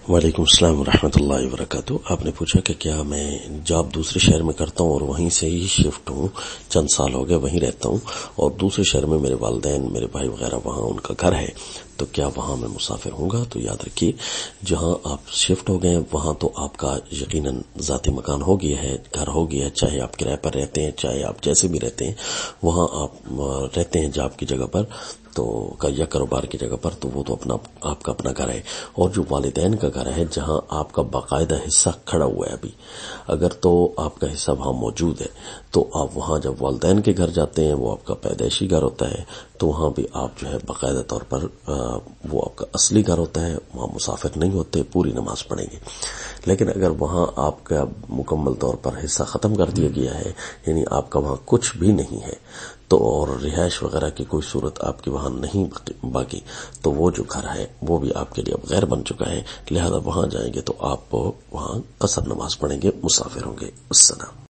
وعلیکم السلام ورحمۃ اللہ وبرکاتہ۔ آپ نے پوچھا کہ کیا میں جاب دوسرے شہر میں کرتا ہوں اور وہیں سے ہی شفٹ ہوں، چند سال ہو گئے وہیں رہتا ہوں، اور دوسرے شہر میں میرے والدین، میرے بھائی وغیرہ وہاں ان کا گھر ہے، تو کیا وہاں میں مسافر ہوں گا؟ تو یاد رکھیے، جہاں آپ شفٹ ہو گئے وہاں تو آپ کا یقیناً ذاتی مکان ہو گیا ہے، گھر ہو گیا ہے، چاہے آپ کرائے پر رہتے ہیں، چاہے آپ جیسے بھی رہتے ہیں، وہاں آپ رہتے ہیں جاب کی جگہ پر تو یا کاروبار کی جگہ پر، تو وہ تو آپ کا اپنا گھر ہے۔ اور جو والدین کا گھر ہے جہاں آپ کا باقاعدہ حصہ کھڑا ہوا ہے ابھی، اگر تو آپ کا حصہ وہاں موجود ہے تو آپ وہاں جب والدین کے گھر جاتے ہیں، وہ آپ کا پیدائشی گھر ہوتا ہے، تو وہاں بھی آپ جو ہے باقاعدہ طور پر وہ آپ کا اصلی گھر ہوتا ہے، وہاں مسافر نہیں ہوتے، پوری نماز پڑھیں گے۔ لیکن اگر وہاں آپ کا مکمل طور پر حصہ ختم کر دیا گیا ہے، یعنی آپ کا وہاں کچھ بھی نہیں ہے، تو اور رہائش وغیرہ کی کوئی صورت آپ کی وہاں نہیں باقی، تو وہ جو گھر ہے وہ بھی آپ کے لیے اب غیر بن چکا ہے، لہذا وہاں جائیں گے تو آپ وہاں قصر نماز پڑھیں گے، مسافر ہوں گے۔ السلام۔